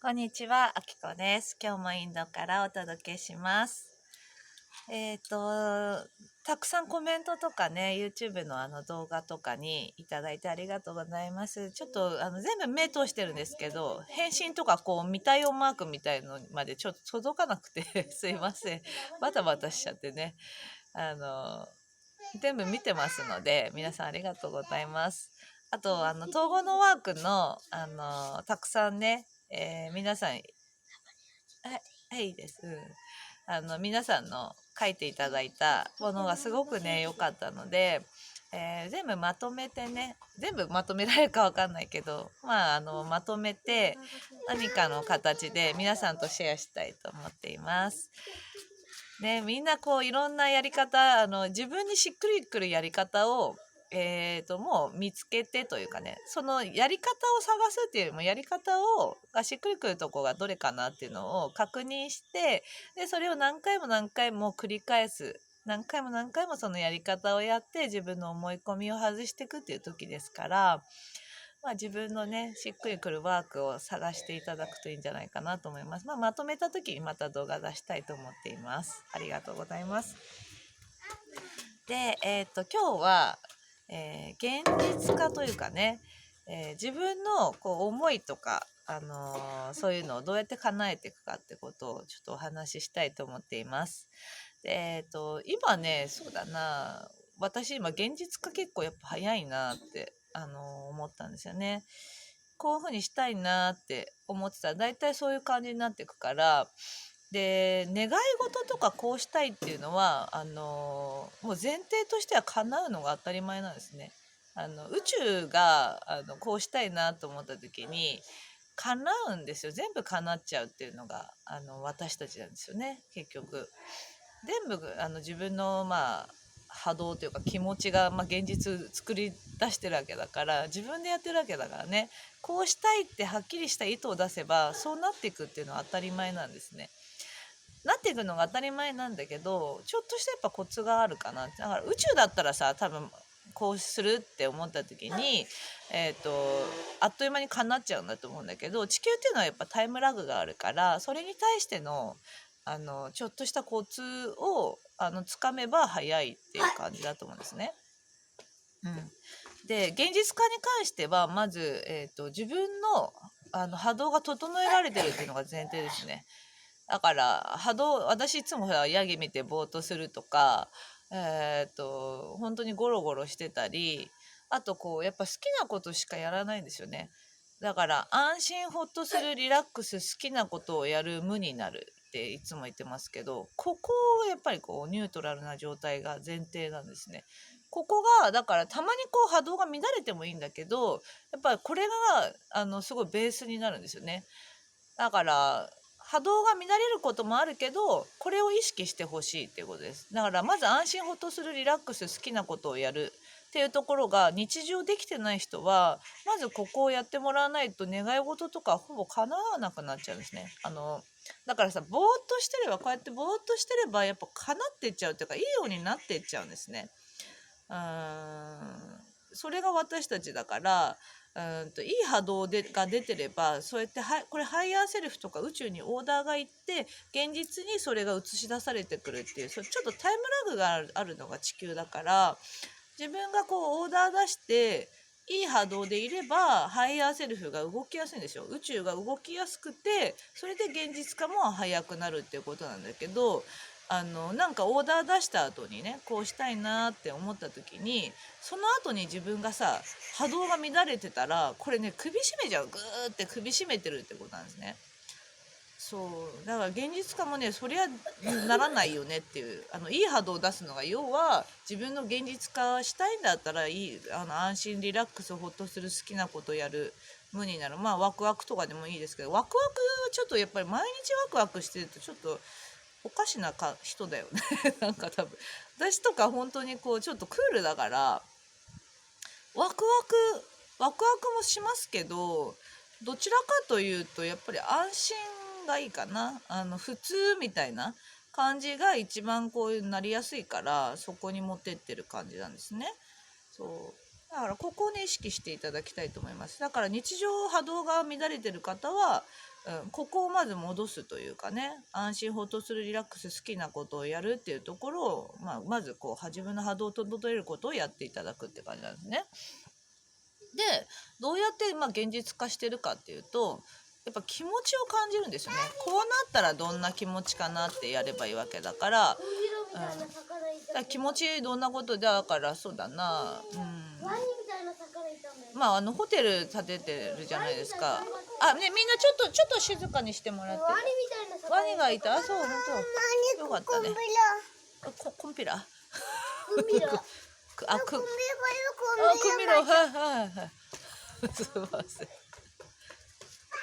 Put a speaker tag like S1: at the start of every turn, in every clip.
S1: こんにちは、あきこです。今日もインドからお届けします。たくさんコメントとかね、YouTube の動画とかにいただいてありがとうございます。ちょっと全部目通してるんですけど、返信とかこう見たよマークみたいのまでちょっと届かなくてすいません。バタバタしちゃってね。あの、全部見てますので、皆さんありがとうございます。あと、統合のワークの、たくさんね、皆さん、はい、はい、いいです。うん。皆さんの書いていただいたものがすごくね、良かったので、全部まとめてね、全部まとめられるかわかんないけど、まとめて何かの形で皆さんとシェアしたいと思っています。ね、みんなこういろんなやり方、自分にしっくりくるやり方を、もう見つけてというかね、そのやり方を探すっていうよりも、やり方がしっくりくるとこがどれかなっていうのを確認して、で、それを何回も何回も繰り返す。何回も何回もそのやり方をやって自分の思い込みを外していくっていう時ですから、自分のね、しっくりくるワークを探していただくといいんじゃないかなと思います。まとめた時にまた動画出したいと思っています。ありがとうございます。で、今日は、現実化というかね、自分のこう思いとか、そういうのをどうやって叶えていくかってことをちょっとお話ししたいと思っています。で、今ね、そうだな、私今現実化結構やっぱ早いなって、思ったんですよね。こういう風にしたいなって思ってたら、だいたいそういう感じになっていくから、で、願い事とかこうしたいっていうのは、もう前提としては叶うのが当たり前なんですね。宇宙が、こうしたいなと思った時に、叶うんですよ。全部叶っちゃうっていうのが、私たちなんですよね、結局。全部、自分の、波動というか気持ちが、現実作り出してるわけだから、自分でやってるわけだからね、こうしたいってはっきりした意図を出せば、そうなっていくっていうのは当たり前なんですね。なっていくのが当たり前なんだけど、ちょっとしたやっぱコツがあるかな。だから宇宙だったらさ、多分こうするって思った時に、あっという間に叶っちゃうんだと思うんだけど、地球っていうのはやっぱタイムラグがあるから、それに対しての、ちょっとしたコツを、つかめば早いっていう感じだと思うんですね。うん。で、現実化に関しては、まず、自分の、波動が整えられてるっていうのが前提ですね。だから波動、私いつもほらヤギ見てぼーっとするとか、本当にゴロゴロしてたり、あとこうやっぱ好きなことしかやらないんですよね。だから安心ほっとするリラックス、好きなことをやる、無になるっていつも言ってますけど、ここをやっぱりこうニュートラルな状態が前提なんですね。ここがだからたまにこう波動が乱れてもいいんだけど、やっぱりこれがすごいベースになるんですよね。だから波動が乱れることもあるけど、これを意識してほしいっていうことです。だからまず安心ほっとする、リラックス、好きなことをやるっていうところが日常できてない人は、まずここをやってもらわないと願い事とかほぼ叶わなくなっちゃうんですね。だからさ、ぼーっとしてれば、こうやってぼーっとしてればやっぱ叶ってっちゃうっていうか、いいようになってっちゃうんですね。それが私たちだから、いい波動が出てれば、そうやってこれハイヤーセルフとか宇宙にオーダーがいって、現実にそれが映し出されてくるっていう、ちょっとタイムラグがあるのが地球だから、自分がこうオーダー出していい波動でいれば、ハイヤーセルフが動きやすいんですよ。宇宙が動きやすくて、それで現実化も早くなるっていうことなんだけど、なんかオーダー出した後にね、こうしたいなって思った時に、その後に自分がさ、波動が乱れてたら、これね、首絞めちゃう。ぐーって首絞めてるってことなんですね。そう。だから現実化もね、そりゃならないよねっていう、いい波動を出すのが、要は自分の現実化したいんだったら、安心リラックス、ほっとする、好きなことやる、無になる。ワクワクとかでもいいですけど、ワクワク、ちょっとやっぱり毎日ワクワクしてると、ちょっとおかしな人だよね。なんか多分。私とか本当にこう、ちょっとクールだから、ワクワワクワクもしますけど、どちらかというと、やっぱり安心がいいかな。普通みたいな感じが一番こうなりやすいから、そこに持ってってる感じなんですね。そう。だからここをね意識していただきたいと思います。だから日常波動が乱れてる方は、ここをまず戻すというかね、安心ほっとするリラックス、好きなことをやるっていうところを、まずこう自分の波動を整えることをやっていただくって感じなんですね。でどうやって現実化してるかっていうと、やっぱ気持ちを感じるんですよね。こうなったらどんな気持ちかなってやればいいわけだから、だから気持ちどんなことだから、そうだな、ホテル建ててるじゃないですか。みんなちょっと静かにしてもらって。ワニがいた。そう、本当。よかったね。コンピラ。クミロ。はい。すいません。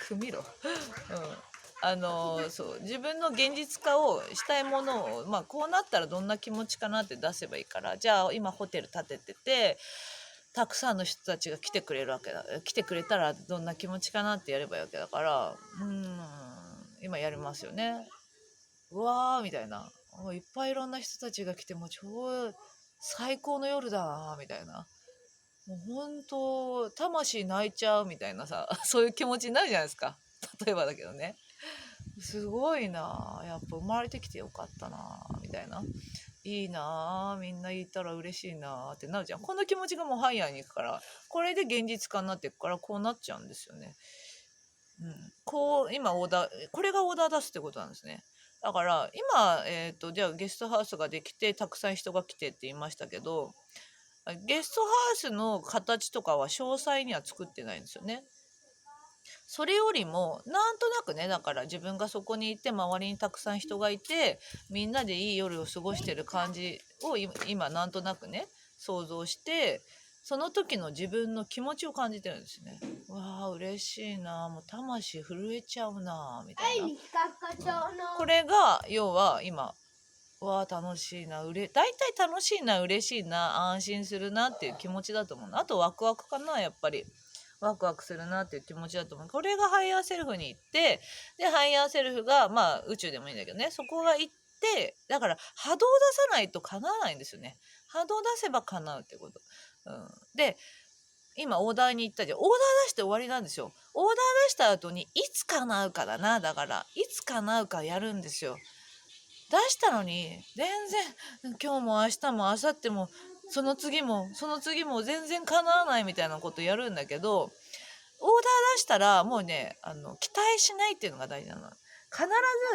S1: クミロ。そう自分の現実化をしたいものを、こうなったらどんな気持ちかなって出せばいいから、じゃあ今ホテル建てててたくさんの人たちが来てくれるわけだ。来てくれたらどんな気持ちかなってやればいいわけだから、今やりますよね。うわーみたいな、いっぱいいろんな人たちが来ても超最高の夜だなみたいな、もう本当魂泣いちゃうみたいなさ、そういう気持ちになるじゃないですか。例えばだけどね、すごいな、やっぱ生まれてきてよかったなみたいな、いいな、みんないたら嬉しいなってなるじゃん。この気持ちがもうハイヤーに行くから、これで現実化になっていくから、こうなっちゃうんですよね。こう今オーダー、これがオーダー出すってことなんですね。だから今、じゃあゲストハウスができてたくさん人が来てって言いましたけど、ゲストハウスの形とかは詳細には作ってないんですよね。それよりもなんとなくね、だから自分がそこにいて周りにたくさん人がいてみんなでいい夜を過ごしてる感じを今なんとなくね想像して、その時の自分の気持ちを感じてるんですね。わあ嬉しいな、もう魂震えちゃうなみたいな、これが要は今、わあ楽しいな、大体楽しいな、嬉しいな、安心するなっていう気持ちだと思う。あとワクワクかな、やっぱりワクワクするなっていう気持ちだと思う。これがハイヤーセルフに行って、でハイヤーセルフが宇宙でもいいんだけどね、そこが行って、だから波動を出さないと叶わないんですよね。波動出せば叶うってこと。で今オーダーに行ったじゃん。オーダー出して終わりなんですよ。オーダー出した後にいつ叶うかだな。だからいつ叶うかやるんですよ。出したのに全然今日も明日も明後日もその次も全然叶わないみたいなことやるんだけど、オーダー出したらもうね、期待しないっていうのが大事なの。必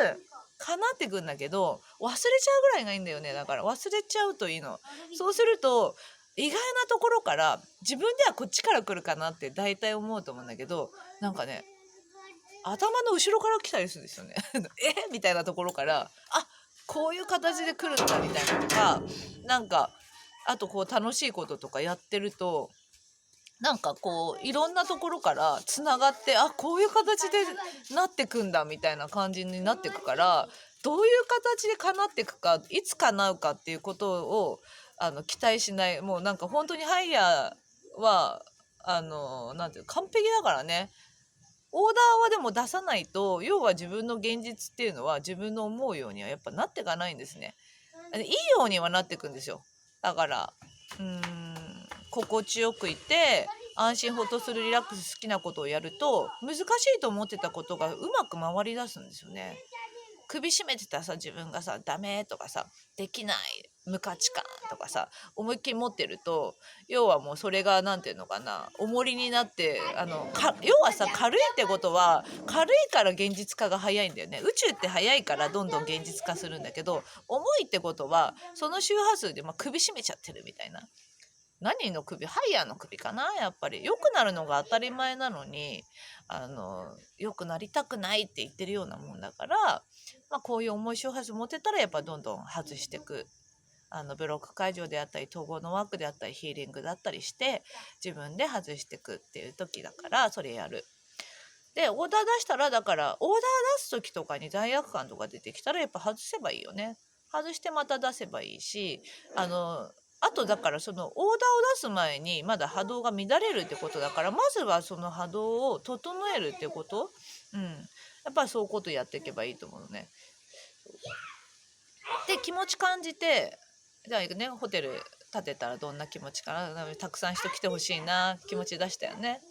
S1: ず叶ってくんだけど忘れちゃうぐらいがいいんだよね。だから忘れちゃうといいの。そうすると意外なところから自分ではこっちから来るかなって大体思うと思うんだけど、なんかね頭の後ろから来たりするんですよねみたいなところから、こういう形で来るんだみたいなとか、なんかあとこう楽しいこととかやってると、なんかこういろんなところからつながって、こういう形でなってくんだみたいな感じになってくから、どういう形で叶ってくか、いつ叶うかっていうことを期待しない。もうなんか本当にハイヤーはなんていう完璧だからね。オーダーはでも出さないと、要は自分の現実っていうのは自分の思うようにはやっぱなっていかないんですね。いいようにはなっていくんですよ。だから心地よくいて安心ほっとするリラックス、好きなことをやると難しいと思ってたことがうまく回り出すんですよね。首絞めてた自分がダメとかできない、無価値観とか思いっきり持ってると、要はもうそれがなんていうのかな、重りになって要は軽いってことは、軽いから現実化が早いんだよね。宇宙って早いからどんどん現実化するんだけど、重いってことはその周波数で首絞めちゃってるみたいな。何の首？ハイヤーの首かな。やっぱり良くなるのが当たり前なのに良くなりたくないって言ってるようなもんだから、こういう重い周波数持てたらやっぱどんどん外していく。ブロック解除であったり統合のワークであったりヒーリングだったりして自分で外していくっていう時だから、それやる。でオーダー出したら、だからオーダー出す時とかに罪悪感とか出てきたらやっぱ外せばいいよね。外してまた出せばいいし、あとだからそのオーダーを出す前にまだ波動が乱れるってことだから、まずはその波動を整えるってこと、やっぱりそういうことやっていけばいいと思うのね。で気持ち感じて、じゃあね、ホテル立てたらどんな気持ちかな。たくさん人来てほしいな、気持ち出したよね。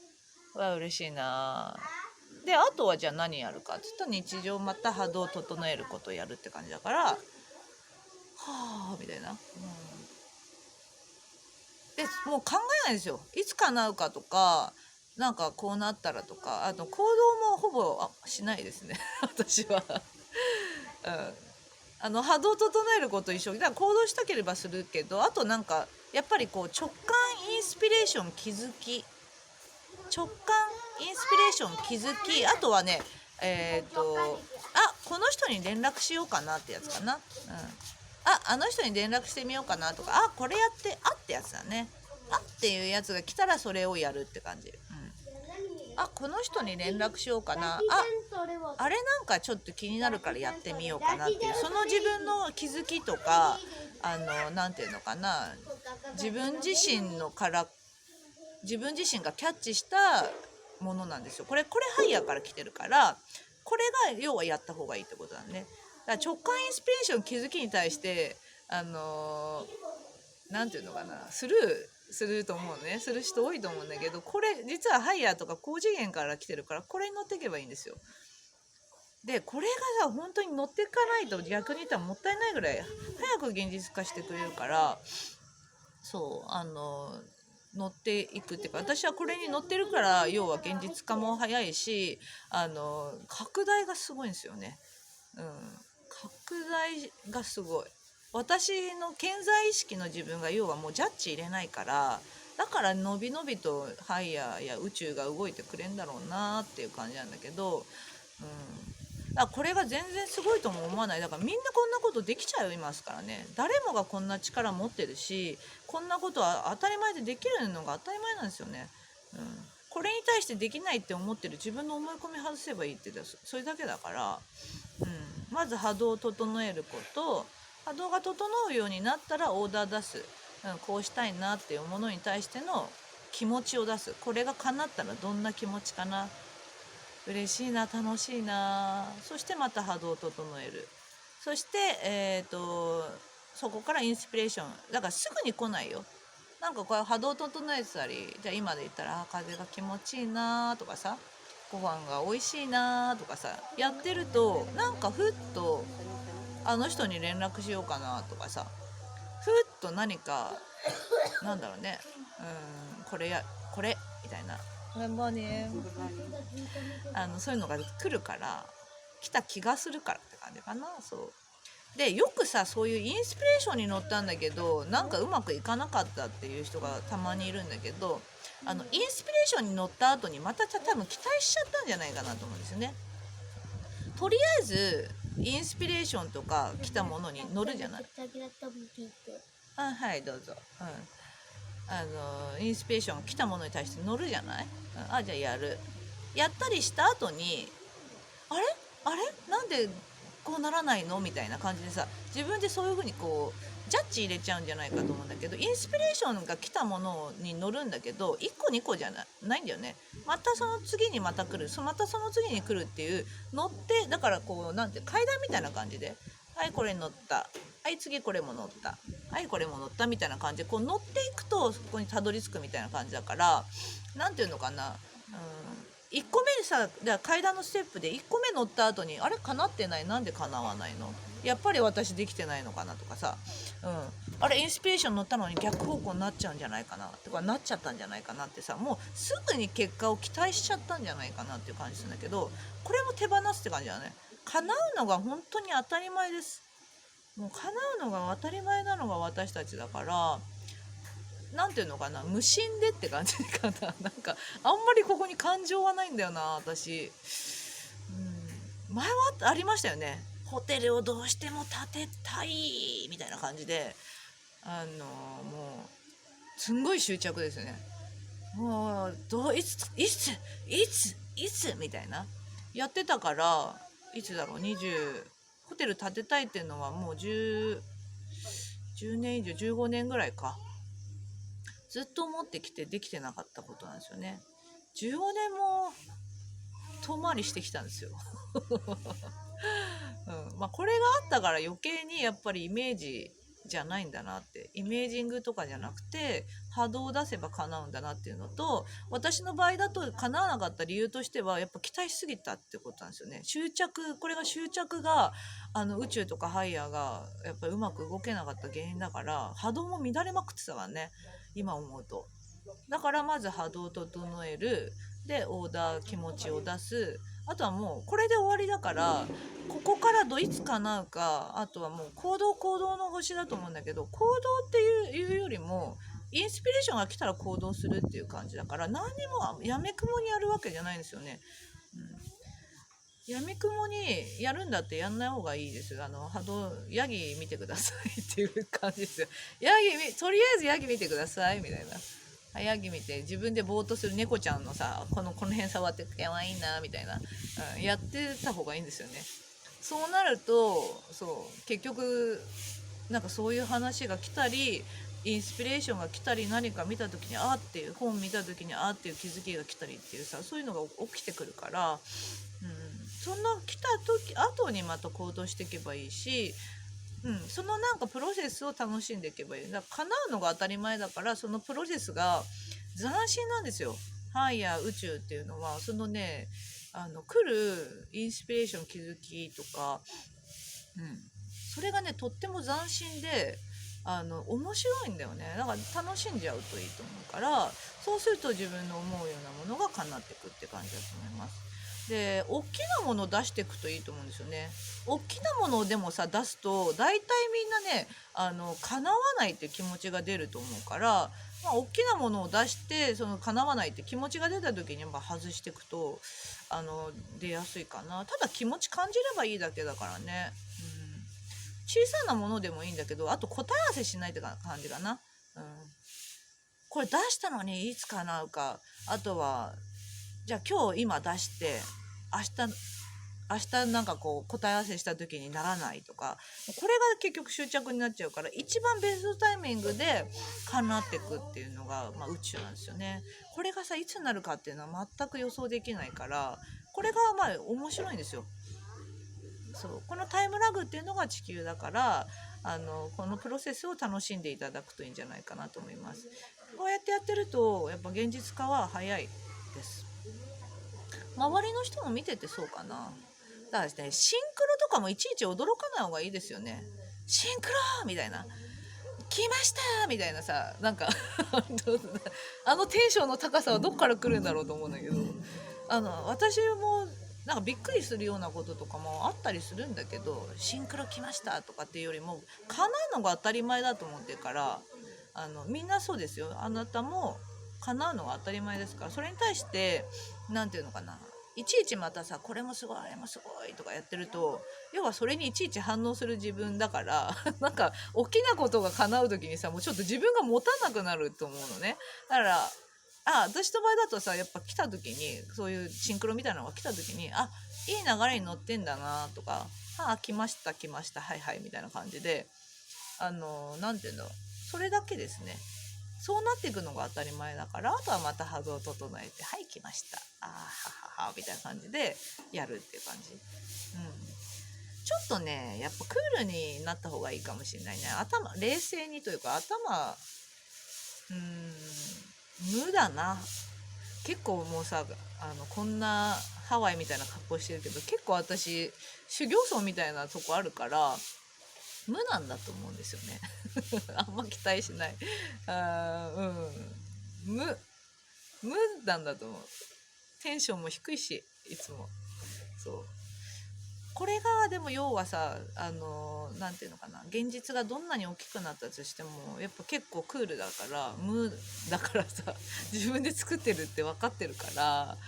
S1: わ、嬉しいな。であとはじゃあ何やるかって言ったら、日常また波動を整えることをやるって感じだから、はあみたいな、でもう考えないですよ、いつ叶うかとか、なんかこうなったらとか、あと行動もほぼしないですね私は波動整えること一緒だから、行動したければするけど、あとなんかやっぱりこう直感インスピレーション気づき、直感インスピレーション気づき、あとはね、この人に連絡しようかなってやつかな、あの人に連絡してみようかなとか、これやってってやつだね。っていうやつが来たらそれをやるって感じ。この人に連絡しようかな、あれなんかちょっと気になるからやってみようかなっていう、その自分の気づきとか、なんていうのかな、自分自身がキャッチしたものなんですよ。これハイヤーから来てるから、これが要はやった方がいいってことだね。だから直感インスピレーション気づきに対してなんていうのかな、スルーすると思うね、する人多いと思うんだけど、これ実はハイヤーとか高次元から来てるから、これに乗っていけばいいんですよ。でこれがさ、本当に乗っていかないと逆に言ったらもったいないぐらい早く現実化してくれるから、そう乗っていくっていうか、私はこれに乗ってるから、要は現実化も早いし、拡大がすごいんですよね。拡大がすごい。私の潜在意識の自分が要はもうジャッジ入れないから、だからのびのびとハイヤーや宇宙が動いてくれんだろうなっていう感じなんだけど、だからこれが全然すごいとも思わない。だからみんなこんなことできちゃいますからね。誰もがこんな力持ってるし、こんなことは当たり前でできるのが当たり前なんですよね。これに対してできないって思ってる自分の思い込み外せばいいってそれだけだから、まず波動を整えること、波動が整うようになったらオーダー出す、こうしたいなっていうものに対しての気持ちを出す。これが叶ったらどんな気持ちかな、嬉しいな、楽しいな、そしてまた波動を整える。そしてそこからインスピレーションだから、すぐに来ないよ。なんかこれ波動整えてたり、じゃあ今で言ったら風が気持ちいいなとかさ、ご飯が美味しいなとかさやってると、なんかふっとあの人に連絡しようかなとかさ、ふっと何かなんだろうね、これみたいな、そういうのが来るから、来た気がするからって感じかな。そうで、よくさ、そういうインスピレーションに乗ったんだけどなんかうまくいかなかったっていう人がたまにいるんだけど、インスピレーションに乗った後にまた多分期待しちゃったんじゃないかなと思うんですよね。とりあえずインスピレーションとか来たものに乗るじゃない。はいどうぞ。インスピレーション来たものに対して乗るじゃない。じゃあやったりした後に、あれなんでこうならないのみたいな感じでさ、自分でそういう風にこうジャッジ入れちゃうんじゃないかと思うんだけど、インスピレーションが来たものに乗るんだけど、1個2個じゃないんだよね。またその次にまた来る、またその次に来るっていう乗って、だからこうなんて階段みたいな感じで、はいこれ乗った、はい次これも乗った、はいこれも乗ったみたいな感じでこう乗っていくとそこにたどり着くみたいな感じだから、なんていうのかな、1個目でさ、階段のステップで1個目乗った後に、あれ叶ってない、なんで叶わないの、やっぱり私できてないのかなとかさ、あれインスピレーション乗ったのに逆方向になっちゃうんじゃないかなとか、なっちゃったんじゃないかなってさ、もうすぐに結果を期待しちゃったんじゃないかなっていう感じするんだけど、これも手放すって感じだね。叶うのが本当に当たり前です。もう叶うのが当たり前なのが私たちだから、なんていうのかな、無心でって感じかな。なんかあんまりここに感情はないんだよな私。前はありましたよね。ホテルをどうしても建てたいみたいな感じで、もうすんごい執着ですよね。もういつみたいなやってたから、いつだろう、ホテル建てたいっていうのはもう10年以上、15年ぐらいか、ずっと思ってきてできてなかったことなんですよね。15年も遠回りしてきたんですよ。これがあったから余計にやっぱりイメージじゃないんだなって、イメージングとかじゃなくて波動を出せば叶うんだなっていうのと、私の場合だと叶わなかった理由としてはやっぱ期待しすぎたってことなんですよね。これが執着が宇宙とかハイヤーがやっぱりうまく動けなかった原因だから、波動も乱れまくってたからね、今思うと。だからまず波動を整える、でオーダー、気持ちを出す、あとはもうこれで終わりだから、ここからいつ叶うか、あとはもう行動の星だと思うんだけど、行動っていうよりもインスピレーションが来たら行動するっていう感じだから、何にもやめくもにやるわけじゃないんですよね。やみくもにやるんだってやんない方がいいです。波動、ヤギ見てくださいっていう感じですよ。とりあえずヤギ見てくださいみたいな。ヤギ見て自分でぼーっとする猫ちゃんのさ、この辺触ってかわいいなみたいな、やってた方がいいんですよね。そうなると、結局なんかそういう話が来たり、インスピレーションが来たり、何か見た時にっていう、本見た時にっていう気づきが来たりっていうさ、そういうのが起きてくるから、その来た後にまた行動していけばいいし、そのなんかプロセスを楽しんでいけばいい。だから叶うのが当たり前だから、そのプロセスが斬新なんですよ。ハイヤー宇宙っていうのはそのね、来るインスピレーション、気づきとか、それがねとっても斬新で面白いんだよね。だから楽しんじゃうといいと思うから、そうすると自分の思うようなものが叶っていくって感じだと思います。で、大きなものを出していくといいと思うんですよね。大きなものをでもさ出すと大体みんなね叶わないって気持ちが出ると思うから、大きなものを出してその叶わないって気持ちが出た時にやっぱ外していくと出やすいかな。ただ気持ち感じればいいだけだからね。小さなものでもいいんだけど、あと答え合わせしないって感じかな。これ出したのにいつ叶うか、あとはじゃあ今日今出して明日なんかこう答え合わせした時にならないとか、これが結局執着になっちゃうから、一番ベストタイミングで叶っていくっていうのが、宇宙なんですよね。これがさいつになるかっていうのは全く予想できないから、これが面白いんですよ。このタイムラグっていうのが地球だから、このプロセスを楽しんでいただくといいんじゃないかなと思います。こうやってやってるとやっぱ現実化は早いです。周りの人も見ててそうかな。だからですね、シンクロとかもいちいち驚かない方がいいですよね。シンクロみたいな、来ましたみたいなさ、なんかテンションの高さはどっから来るんだろうと思うんだけど、私もなんかびっくりするようなこととかもあったりするんだけど、シンクロ来ましたとかっていうよりも叶うのが当たり前だと思ってるから、みんなそうですよ。あなたも叶うのが当たり前ですから、それに対して何て言うのかな、いちいちまたさ、これもすごいあれもすごいとかやってると、要はそれにいちいち反応する自分だからなんか大きなことが叶う時にさ、もうちょっと自分が持たなくなると思うのね。だから私の場合だとさ、やっぱ来た時に、そういうシンクロみたいなのが来た時に、いい流れに乗ってんだなとか、来ました来ました、はいはいみたいな感じで、なんていうの、それだけですね。そうなっていくのが当たり前だから、あとはまた波動を整えて、はい来ました、はははみたいな感じでやるっていう感じ。ちょっとねやっぱクールになった方がいいかもしれないね。冷静にというか、無だな。結構もうさ、こんなハワイみたいな格好してるけど、結構私修行僧みたいなとこあるから無なんだと思うんですよねあんま期待しない。無なんだと思う。テンションも低いし、いつも。これがでも要はさ、なんていうのかな、現実がどんなに大きくなったとしてもやっぱ結構クールだから、無だからさ、自分で作ってるって分かってるから、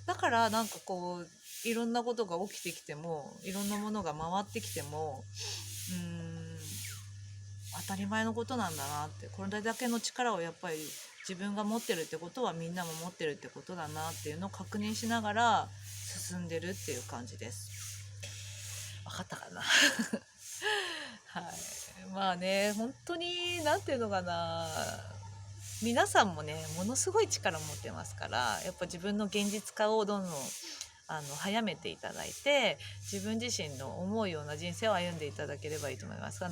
S1: だからなんかこういろんなことが起きてきても、いろんなものが回ってきても、当たり前のことなんだなって、これだけの力をやっぱり自分が持ってるってことはみんなも持ってるってことだなっていうのを確認しながら進んでるっていう感じです。分かったかなはい、本当になんていうのかな、皆さんもねものすごい力を持ってますから、やっぱ自分の現実化をどんどん早めていただいて、自分自身の思うような人生を歩んでいただければいいと思います。全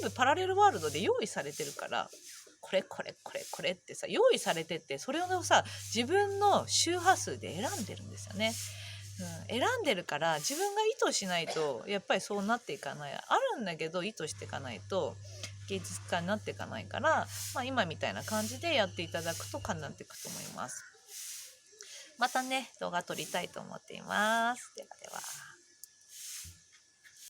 S1: 部パラレルワールドで用意されてるから、これこれこれこれってさ用意されてて、それをさ自分の周波数で選んでるんですよね。選んでるから自分が意図しないとやっぱりそうなっていかない。あるんだけど意図していかないと芸術家になっていかないから、今みたいな感じでやっていただくと叶っていくと思います。またね動画撮りたいと思っています。ではでは。